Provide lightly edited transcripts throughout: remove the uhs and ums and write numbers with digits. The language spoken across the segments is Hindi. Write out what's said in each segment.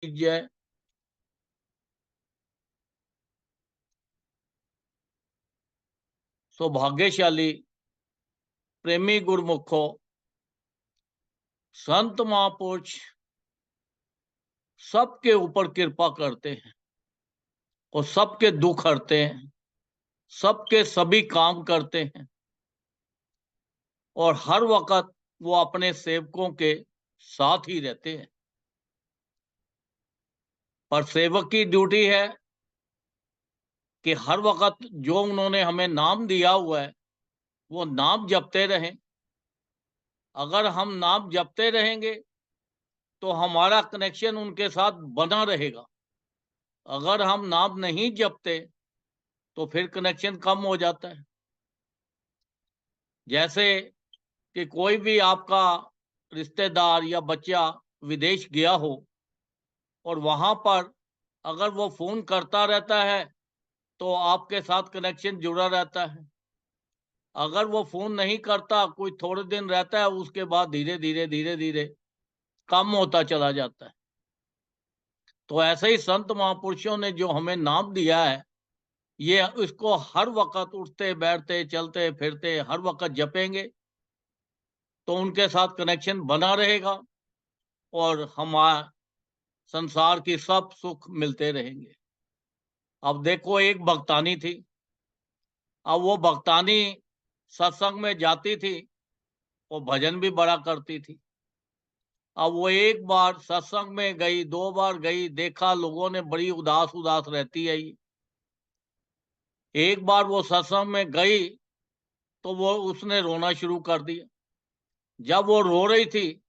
जय। सौभाग्यशाली प्रेमी गुरमुखो, संत महापुरुष सबके ऊपर कृपा करते हैं और सबके दुख हरते हैं, सबके सभी काम करते हैं और हर वक्त वो अपने सेवकों के साथ ही रहते हैं। पर सेवक की ड्यूटी है कि हर वक्त जो उन्होंने हमें नाम दिया हुआ है वो नाम जपते रहें। अगर हम नाम जपते रहेंगे तो हमारा कनेक्शन उनके साथ बना रहेगा। अगर हम नाम नहीं जपते तो फिर कनेक्शन कम हो जाता है। जैसे कि कोई भी आपका रिश्तेदार या बच्चा विदेश गया हो और वहां पर अगर वो फोन करता रहता है तो आपके साथ कनेक्शन जुड़ा रहता है। अगर वो फोन नहीं करता, कोई थोड़े दिन रहता है, उसके बाद धीरे धीरे कम होता चला जाता है। तो ऐसे ही संत महापुरुषों ने जो हमें नाम दिया है, ये इसको हर वक्त उठते बैठते चलते फिरते हर वक्त जपेंगे तो उनके साथ कनेक्शन बना रहेगा और हमारा संसार की सब सुख मिलते रहेंगे। अब देखो, एक भक्तानी थी। अब वो भक्तानी सत्संग में जाती थी और भजन भी बड़ा करती थी। अब वो एक बार सत्संग में गई, दो बार गई, देखा लोगों ने बड़ी उदास उदास रहती है ये। एक बार वो सत्संग में गई तो वो उसने रोना शुरू कर दिया। जब वो रो रही थी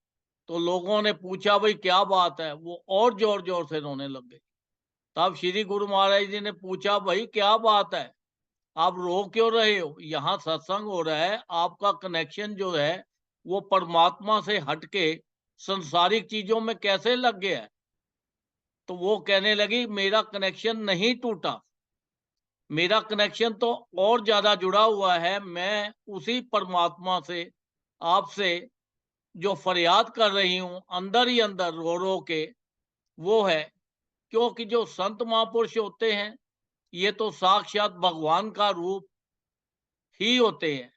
तो लोगों ने पूछा, भाई क्या बात है? वो और जोर जोर से रोने लग गई। तब श्री गुरु महाराज जी ने पूछा, भाई क्या बात है, आप रो क्यों रहे हो? यहाँ सत्संग हो रहा है, आपका कनेक्शन जो है वो परमात्मा से हटके संसारिक चीजों में कैसे लग गया है? तो वो कहने लगी, मेरा कनेक्शन नहीं टूटा, मेरा कनेक्शन तो और ज्यादा जुड़ा हुआ है। मैं उसी परमात्मा से, आपसे जो फरियाद कर रही हूं अंदर ही अंदर रो रो के, वो है। क्योंकि जो संत महापुरुष होते हैं ये तो साक्षात भगवान का रूप ही होते हैं।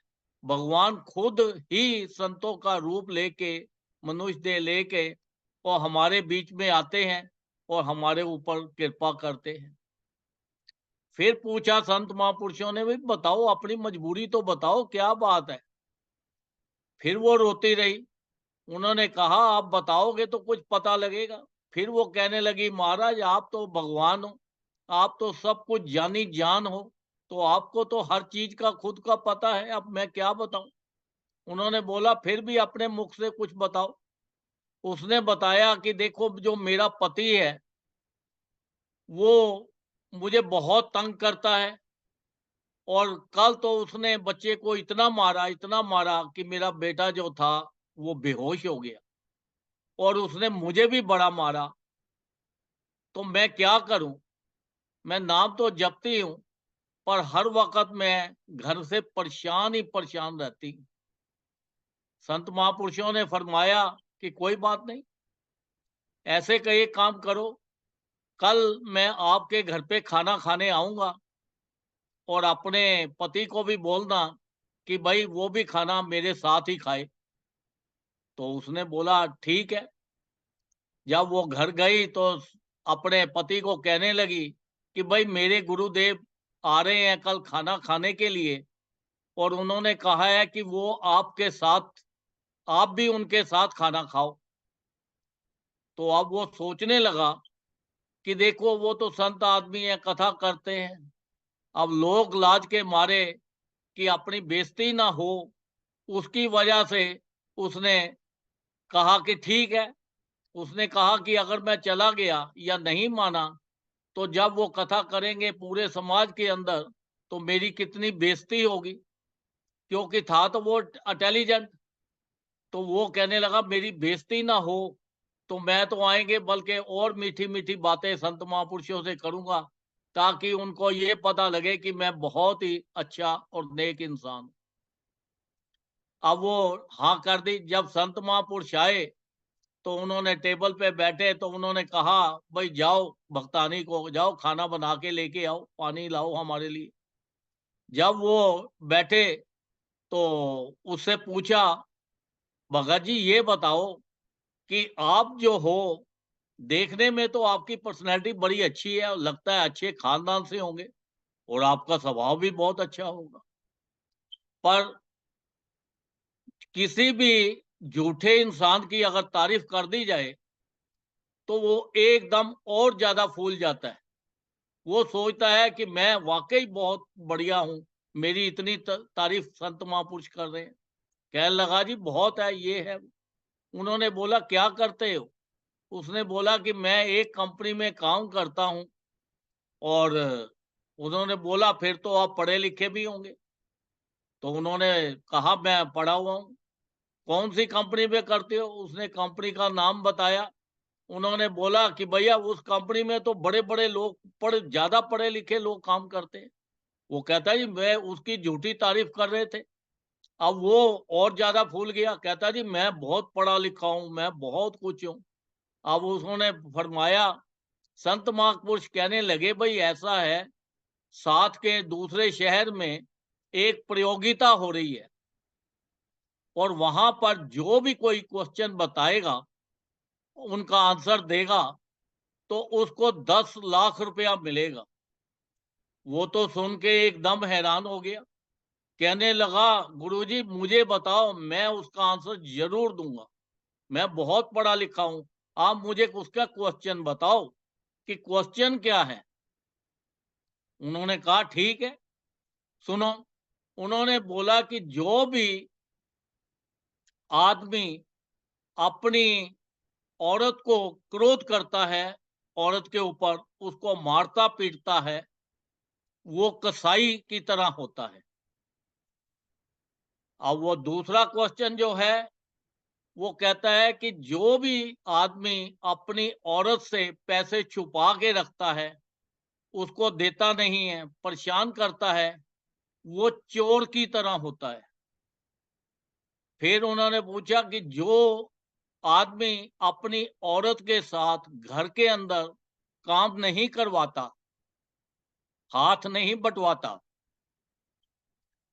भगवान खुद ही संतों का रूप लेके, मनुष्य देह लेके और हमारे बीच में आते हैं और हमारे ऊपर कृपा करते हैं। फिर पूछा संत महापुरुषों ने, भाई बताओ, अपनी मजबूरी तो बताओ, क्या बात है? फिर वो रोती रही। उन्होंने कहा, आप बताओगे तो कुछ पता लगेगा। फिर वो कहने लगी, महाराज आप तो भगवान हो, आप तो सब कुछ जानी जान हो, तो आपको तो हर चीज का खुद का पता है, अब मैं क्या बताऊं? उन्होंने बोला, फिर भी अपने मुख से कुछ बताओ। उसने बताया कि देखो, जो मेरा पति है वो मुझे बहुत तंग करता है और कल तो उसने बच्चे को इतना मारा कि मेरा बेटा जो था वो बेहोश हो गया और उसने मुझे भी बड़ा मारा। तो मैं क्या करूं? मैं नाम तो जपती हूं पर हर वक्त मैं घर से परेशान ही परेशान रहती हूं। संत महापुरुषों ने फरमाया कि कोई बात नहीं, ऐसे का एक काम करो, कल मैं आपके घर पे खाना खाने आऊंगा और अपने पति को भी बोलना कि भाई वो भी खाना मेरे साथ ही खाए। तो उसने बोला ठीक है। जब वो घर गई तो अपने पति को कहने लगी कि भाई मेरे गुरुदेव आ रहे हैं कल खाना खाने के लिए और उन्होंने कहा है कि वो आपके साथ, आप भी उनके साथ खाना खाओ। तो अब वो सोचने लगा कि देखो, वो तो संत आदमी है, कथा करते हैं। अब लोग लाज के मारे कि अपनी बेइज्जती ना हो, उसकी वजह से उसने कहा कि ठीक है। उसने कहा कि अगर मैं चला गया या नहीं माना तो जब वो कथा करेंगे पूरे समाज के अंदर तो मेरी कितनी बेइज्जती होगी। क्योंकि था तो वो इंटेलिजेंट। तो वो कहने लगा, मेरी बेइज्जती ना हो तो मैं तो आएंगे बल्कि और मीठी मीठी बातें संत महापुरुषों से करूंगा ताकि उनको ये पता लगे कि मैं बहुत ही अच्छा और नेक इंसान हूं। अब वो हाँ कर दी। जब संत महापुरुष आए तो उन्होंने टेबल पे बैठे तो उन्होंने कहा, भाई जाओ भगतानी को, जाओ खाना बना के लेके आओ, पानी लाओ हमारे लिए। जब वो बैठे तो उससे पूछा, भगत जी ये बताओ कि आप जो हो, देखने में तो आपकी पर्सनैलिटी बड़ी अच्छी है और लगता है अच्छे खानदान से होंगे और आपका स्वभाव भी बहुत अच्छा होगा। पर किसी भी झूठे इंसान की अगर तारीफ कर दी जाए, तो वो एकदम और ज़्यादा फूल जाता है। वो सोचता है कि मैं वाक़ई बहुत बढ़िया हूँ, मेरी इतनी तारीफ संत महापुरुष कर रहे हैं। कहने लगा, जी बहुत है, ये है। उन्होंने बोला, क्या करते हो? उसने बोला कि मैं एक कंपनी में काम करता हूँ। और उन्होंने बोला, फिर तो आप पढ़े लिखे भी होंगे? तो उन्होंने कहा, मैं पढ़ा हुआ हूँ। कौन सी कंपनी में करते हो? उसने कंपनी का नाम बताया। उन्होंने बोला कि भैया उस कंपनी में तो बड़े-बड़े लोग, ज़्यादा पढ़े लिखे लोग काम करते हैं। वो कहता है, जी मैं उसकी झूठी तारीफ कर रहे थे। अब वो और ज़्यादा फूल गया, कहता है, जी मैं बहुत पढ़ा लिखा हूँ, मैं बहुत कुछ हूँ। अब उन्होंने फरमाया, संत महापुरुष कहने लगे, भई ऐसा है, साथ के दूसरे शहर में एक प्रतियोगिता हो रही है और वहां पर जो भी कोई क्वेश्चन बताएगा, उनका आंसर देगा, तो उसको 10 लाख रुपया मिलेगा। वो तो सुन के एकदम हैरान हो गया। कहने लगा, गुरुजी मुझे बताओ, मैं उसका आंसर जरूर दूंगा। मैं बहुत पढ़ा लिखा हूं, आप मुझे उसका क्वेश्चन बताओ कि क्वेश्चन क्या है। उन्होंने कहा, ठीक है, सुनो। उन्होंने बोला कि जो भी आदमी अपनी औरत को क्रोध करता है, औरत के ऊपर उसको मारता पीटता है, वो कसाई की तरह होता है। अब वो दूसरा क्वेश्चन जो है, वो कहता है कि जो भी आदमी अपनी औरत से पैसे छुपा के रखता है, उसको देता नहीं है, परेशान करता है, वो चोर की तरह होता है। फिर उन्होंने पूछा कि जो आदमी अपनी औरत के साथ घर के अंदर काम नहीं करवाता, हाथ नहीं बटवाता,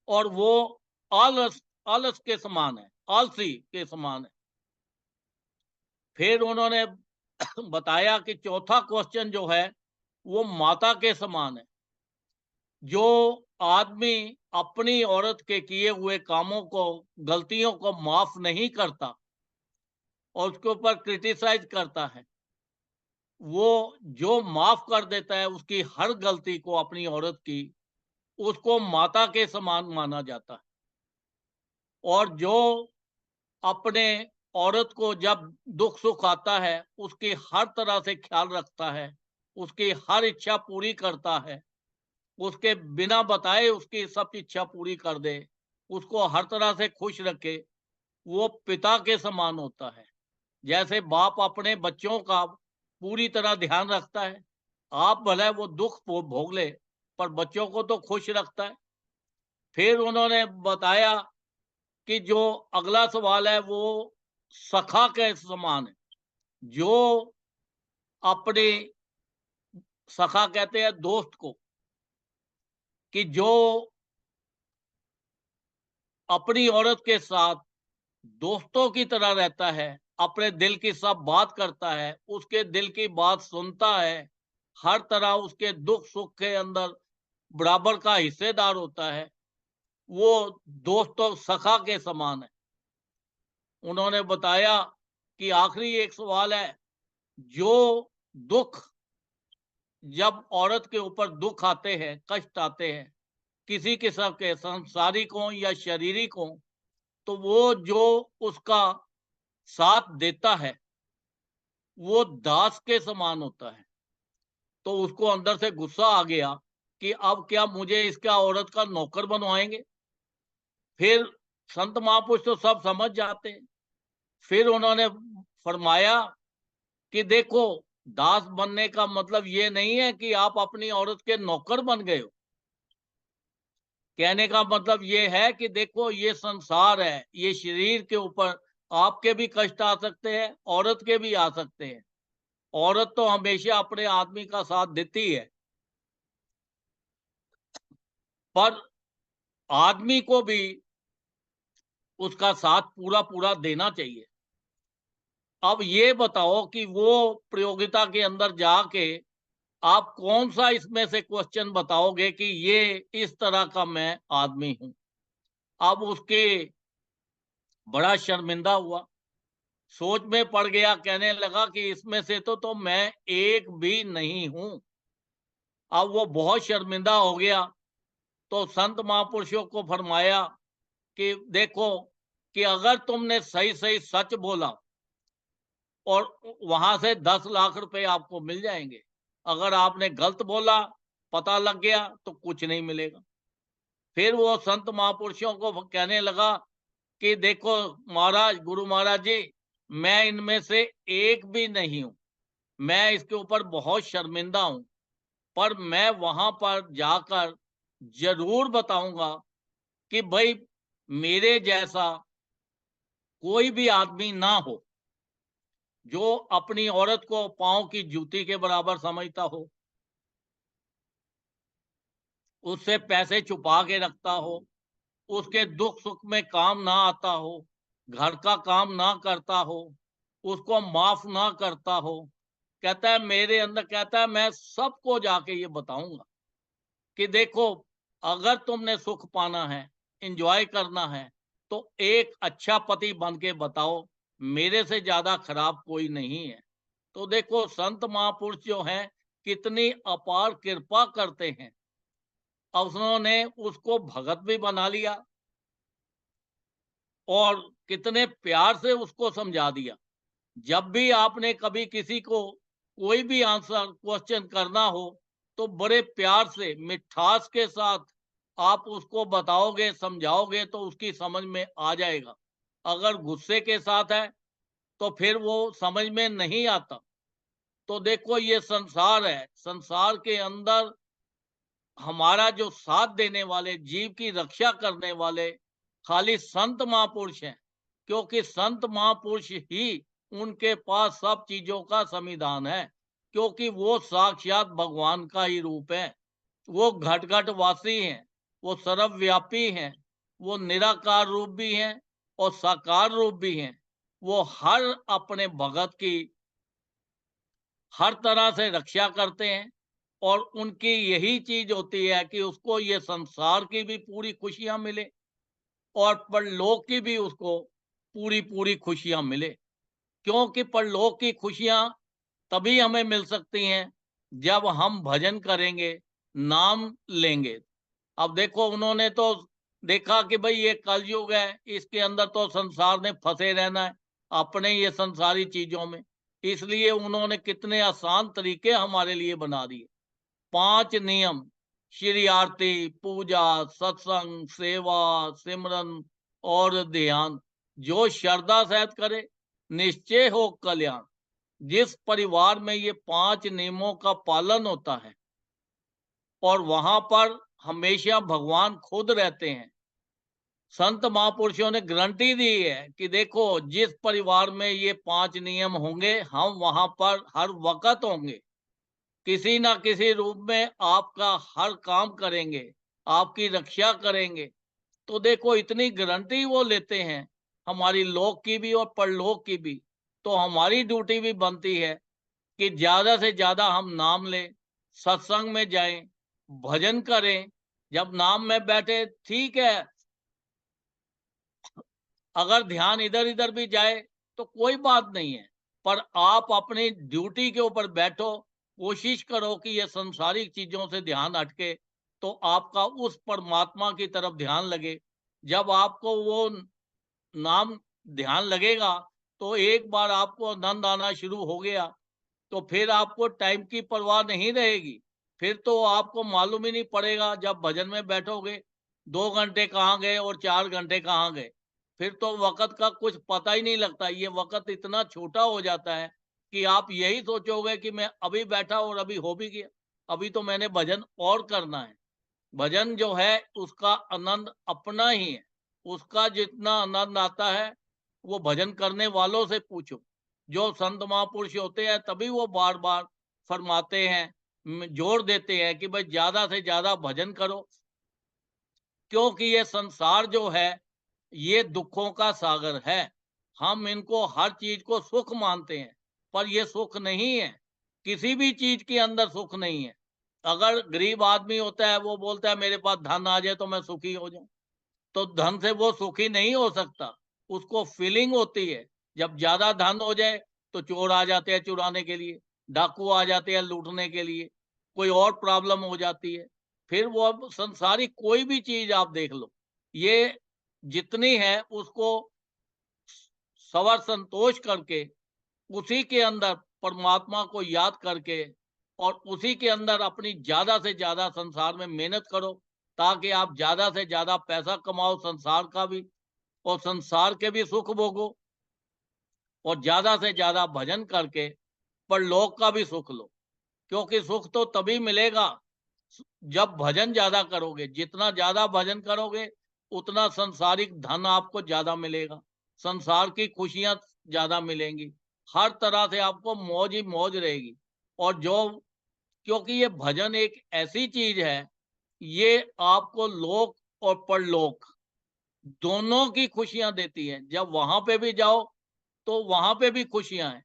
और वो आलस आलस के समान है, आलसी के समान है। फिर उन्होंने बताया कि चौथा क्वेश्चन जो है, वो माता के समान है। जो आदमी अपनी औरत के किए हुए कामों को, गलतियों को माफ नहीं करता और उसके ऊपर क्रिटिसाइज करता है, वो जो माफ कर देता है उसकी हर गलती को, अपनी औरत की, उसको माता के समान माना जाता है। और जो अपने औरत को जब दुख सुख आता है, उसकी हर तरह से ख्याल रखता है, उसकी हर इच्छा पूरी करता है, उसके बिना बताए उसकी सब इच्छा पूरी कर दे, उसको हर तरह से खुश रखे, वो पिता के समान होता है। जैसे बाप अपने बच्चों का पूरी तरह ध्यान रखता है, आप भले वो दुख भोग ले, पर बच्चों को तो खुश रखता है। फिर उन्होंने बताया कि जो अगला सवाल है, वो सखा के समान है। जो अपने, सखा कहते हैं दोस्त को, कि जो अपनी औरत के साथ दोस्तों की तरह रहता है, अपने दिल की सब बात करता है, उसके दिल की बात सुनता है, हर तरह उसके दुख सुख के अंदर बराबर का हिस्सेदार होता है, वो दोस्तों सखा के समान है। उन्होंने बताया कि आखिरी एक सवाल है, जो दुख, जब औरत के ऊपर दुख आते हैं, कष्ट आते हैं, किसी किस्म के, सांसारिक हों या शारीरिक हों, तो वो जो उसका साथ देता है, वो दास के समान होता है। तो उसको अंदर से गुस्सा आ गया कि अब क्या मुझे इसका औरत का नौकर बनवाएंगे? फिर संत महापुरुष तो सब समझ जाते हैं। फिर उन्होंने फरमाया कि देखो, दास बनने का मतलब ये नहीं है कि आप अपनी औरत के नौकर बन गए हो। कहने का मतलब ये है कि देखो, ये संसार है, ये शरीर के ऊपर आपके भी कष्ट आ सकते हैं, औरत के भी आ सकते हैं। औरत तो हमेशा अपने आदमी का साथ देती है, पर आदमी को भी उसका साथ पूरा-पूरा देना चाहिए। अब ये बताओ कि वो प्रतियोगिता के अंदर जाके आप कौन-सा इसमें से क्वेश्चन बताओगे कि ये इस तरह का मैं आदमी हूँ? अब उसके बड़ा शर्मिंदा हुआ, सोच में पड़ गया, कहने लगा कि इसमें से तो मैं एक भी नहीं हूँ। अब वो बहुत शर्मिंदा हो गया, तो संत महापुरुषों को फरमाया कि देखो कि अगर तुमने सही-सही सच बोला और वहां से 10 लाख रुपए आपको मिल जाएंगे। अगर आपने गलत बोला, पता लग गया तो कुछ नहीं मिलेगा। फिर वो संत महापुरुषों को कहने लगा कि देखो महाराज, गुरु महाराज जी, मैं इनमें से एक भी नहीं हूं, मैं इसके ऊपर बहुत शर्मिंदा हूं, पर मैं वहां पर जाकर जरूर बताऊंगा कि भाई मेरे जैसा कोई भी आदमी ना हो जो अपनी औरत को पांव की जूती के बराबर समझता हो, उससे पैसे छुपा के रखता हो, उसके दुख सुख में काम ना आता हो, घर का काम ना करता हो, उसको माफ ना करता हो। कहता है मेरे अंदर, कहता है मैं सबको जाके ये बताऊंगा कि देखो अगर तुमने सुख पाना है, एंजॉय करना है, तो एक अच्छा पति बन के बताओ, मेरे से ज्यादा खराब कोई नहीं है। तो देखो संत महापुरुष जो हैं कितनी अपार कृपा करते हैं। अब उन्होंने उसको भगत भी बना लिया और कितने प्यार से उसको समझा दिया। जब भी आपने कभी किसी को कोई भी आंसर क्वेश्चन करना हो, तो बड़े प्यार से मिठास के साथ आप उसको बताओगे, समझाओगे तो उसकी समझ में आ जाएगा। अगर गुस्से के साथ है तो फिर वो समझ में नहीं आता। तो देखो ये संसार है, संसार के अंदर हमारा जो साथ देने वाले, जीव की रक्षा करने वाले खाली संत महापुरुष हैं, क्योंकि संत महापुरुष ही उनके पास सब चीजों का संविधान है, क्योंकि वो साक्षात भगवान का ही रूप है। वो घट घट वासी हैं, वो सर्वव्यापी हैं, वो निराकार रूप भी हैं और साकार रूप भी हैं। वो हर अपने भगत की हर तरह से रक्षा करते हैं और उनकी यही चीज होती है कि उसको ये संसार की भी पूरी खुशियां मिले और परलोक की भी उसको पूरी पूरी खुशियां मिले। क्योंकि परलोक की खुशियां तभी हमें मिल सकती हैं जब हम भजन करेंगे, नाम लेंगे। अब देखो उन्होंने तो देखा कि भाई ये कलयुग है, इसके अंदर तो संसार ने फंसे रहना है अपने ये संसारी चीजों में। इसलिए उन्होंने कितने आसान तरीके हमारे लिए बना दिए। 5 नियम, श्री आरती, पूजा, सत्संग, सेवा, सिमरन और ध्यान, जो श्रद्धा सहित करे निश्चय हो कल्याण। जिस परिवार में ये 5 नियमों का पालन होता है और वहां पर हमेशा भगवान खुद रहते हैं, संत महापुरुषों ने गारंटी दी है कि देखो जिस परिवार में ये 5 नियम होंगे, हम वहां पर हर वक्त होंगे, किसी ना किसी रूप में आपका हर काम करेंगे, आपकी रक्षा करेंगे। तो देखो इतनी गारंटी वो लेते हैं, हमारी लोक की भी और परलोक की भी। तो हमारी ड्यूटी भी बनती है कि ज्यादा से ज्यादा हम नाम लें, सत्संग में जाएं, भजन करें। जब नाम में बैठे ठीक है, अगर ध्यान इधर इधर भी जाए तो कोई बात नहीं है, पर आप अपनी ड्यूटी के ऊपर बैठो। कोशिश करो कि ये संसारिक चीजों से ध्यान हटके तो आपका उस परमात्मा की तरफ ध्यान लगे। जब आपको वो नाम ध्यान लगेगा तो एक बार आपको आनंद आना शुरू हो गया तो फिर आपको टाइम की परवाह नहीं रहेगी। फिर तो आपको मालूम ही नहीं पड़ेगा, जब भजन में बैठोगे 2 घंटे कहाँ गए और 4 घंटे कहाँ गए। फिर तो वक्त का कुछ पता ही नहीं लगता। ये वक्त इतना छोटा हो जाता है कि आप यही सोचोगे कि मैं अभी बैठा और अभी हो भी गया, अभी तो मैंने भजन और करना है। भजन जो है उसका आनंद अपना ही है, उसका जितना आनंद आता है वो भजन करने वालों से पूछो। जो संत महापुरुष होते हैं तभी वो बार-बार फरमाते हैं, जोर देते हैं कि भाई ज़्यादा से ज़्यादा भजन करो, क्योंकि ये संसार जो है, ये दुखों का सागर है। हम इनको हर चीज़ को सुख मानते हैं, पर ये सुख नहीं है। किसी भी चीज़ के अंदर सुख नहीं है। अगर गरीब आदमी होता है, वो बोलता है मेरे पास धन आ जाए तो मैं सुखी हो जाऊँ। तो धन से वो सुखी नहीं हो सकता। उसको फीलिंग होती है। जब ज़्यादा धन हो जाए, तो चोर आ जाते हैं चुराने के लिए, डाकू आ जाते हैं लूटने के लिए, कोई और प्रॉब्लम हो जाती है। फिर वो अब संसारिक कोई भी चीज़ आप देख लो, ये जितनी है उसको सवर संतोष करके, उसी के अंदर परमात्मा को याद करके और उसी के अंदर अपनी ज़्यादा से ज़्यादा संसार में मेहनत करो, ताकि आप ज़्यादा से ज़्यादा पैसा कमाओ संसार का भी और संसार के भी सुख भोगो और ज़्यादा से ज़्यादा भजन करके परलोक का भी सुख लो। क्योंकि सुख तो तभी मिलेगा जब भजन ज़्यादा करोगे। जितना ज़्यादा भजन करोगे, उतना सांसारिक धन आपको ज़्यादा मिलेगा। संसार की खुशियाँ ज़्यादा मिलेंगी। हर तरह से आपको मौज ही मौज रहेगी। और जो क्योंकि ये भजन एक ऐसी चीज़ है, ये आपको लोक और परलोक दोनों की खुशियाँ देती है। जब वहाँ पे भी जाओ, तो वहाँ पे भी खुशियाँ हैं।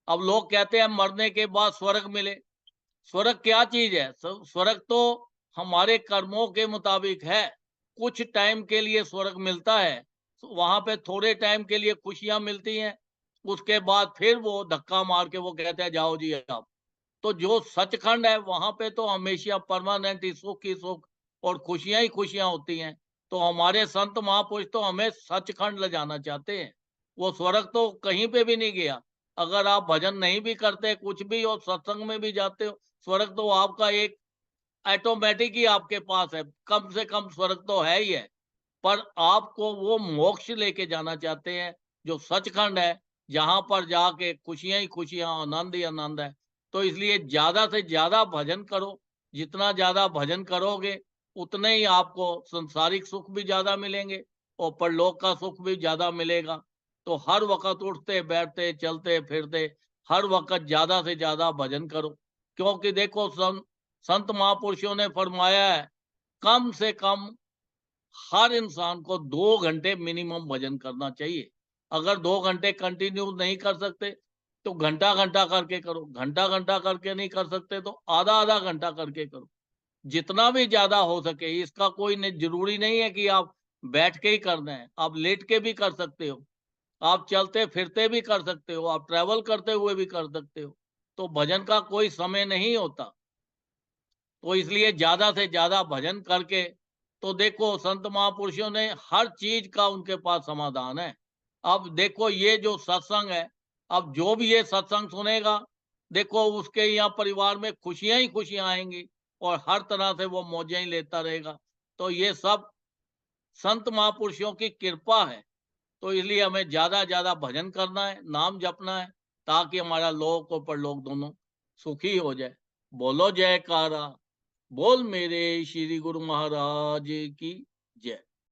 अब लोग कहते हैं मरने के बाद स्वर्ग मिले। स्वर्ग क्या चीज़ है? स्वर्ग तो हमारे कर्मों के मुताबिक है। कुछ टाइम के लिए स्वर्ग मिलता है। वहाँ पे थोड़े टाइम के लिए खुशियाँ मिलती हैं। उसके बाद फिर वो धक्का मार के वो कहते हैं जाओ जी आप। तो जो सचखंड है वहाँ पे तो हमेशा परमानेंट ही सुख और खुशियाँ ही खुशियाँ होती हैं। तो हमारे संत महापुरुष तो हमें सचखंड ले जाना चाहते हैं। वो स्वर्ग तो कहीं पे भी नहीं गया। अगर आप भजन नहीं भी करते, कुछ भी और सत्संग में भी जाते हो, स्वर्ग तो आपका एक ऑटोमेटिक ही आपके पास है। कम से कम स्वर्ग तो है ही है। पर आपको वो मोक्ष लेके जाना चाहते हैं, जो सचखंड है, जहाँ पर जाके खुशियाँ ही खुशियाँ, आनंद ही आनंद है। तो इसलिए ज़्यादा से ज़्यादा भजन करो। जितना ज़्यादा भजन करोगे, उतने ही आपको सांसारिक सुख भी ज़्यादा मिलेंगे और परलोक का सुख भी ज़्यादा मिलेगा। तो हर वक़्त उठते, बैठते, चलते, फिरते, हर वक़्त ज़्यादा से ज़्यादा भजन करो। क्योंकि देखो संत महापुरुषों ने फरमाया है, कम से कम हर इंसान को 2 घंटे मिनिमम भजन करना चाहिए। अगर 2 घंटे कंटिन्यू नहीं कर सकते, तो घंटा-घंटा करके करो। घंटा-घंटा करके नहीं कर सकते, तो आधा-आधा घंटा करके करो। जितना भी ज़्यादा हो सके, इसका कोई न ज़रूरी नहीं है कि आप बैठ के ही करना है। आप लेट के भी कर सकते हो। आप चलते-फिरते भी कर सकते हो। आप ट्रैवल करते हुए भी कर सकते हो। तो भजन का कोई समय नहीं होता। तो इसलिए ज़्यादा से ज़्यादा भजन करके तो देखो संत महापुरुषों ने हर चीज़ का उनके पास समाधान है। अब देखो ये जो सत्संग है, अब जो भी ये सत्संग सुनेगा, देखो उसके यहाँ परिवार में खुशियाँ ही खुशियाँ आएँगी और हर तरह से वो मौजें ही लेता रहेगा। तो ये सब संत महापुरुषों की कृपा है। तो इसलिए हमें ज़्यादा-ज़्यादा भजन करना है, नाम जपना है, ताकि हमारा लोक और परलोक दोनों सुखी हो जाए। बोलो जयकारा। बोल मेरे श्री गुरु महाराज की जय।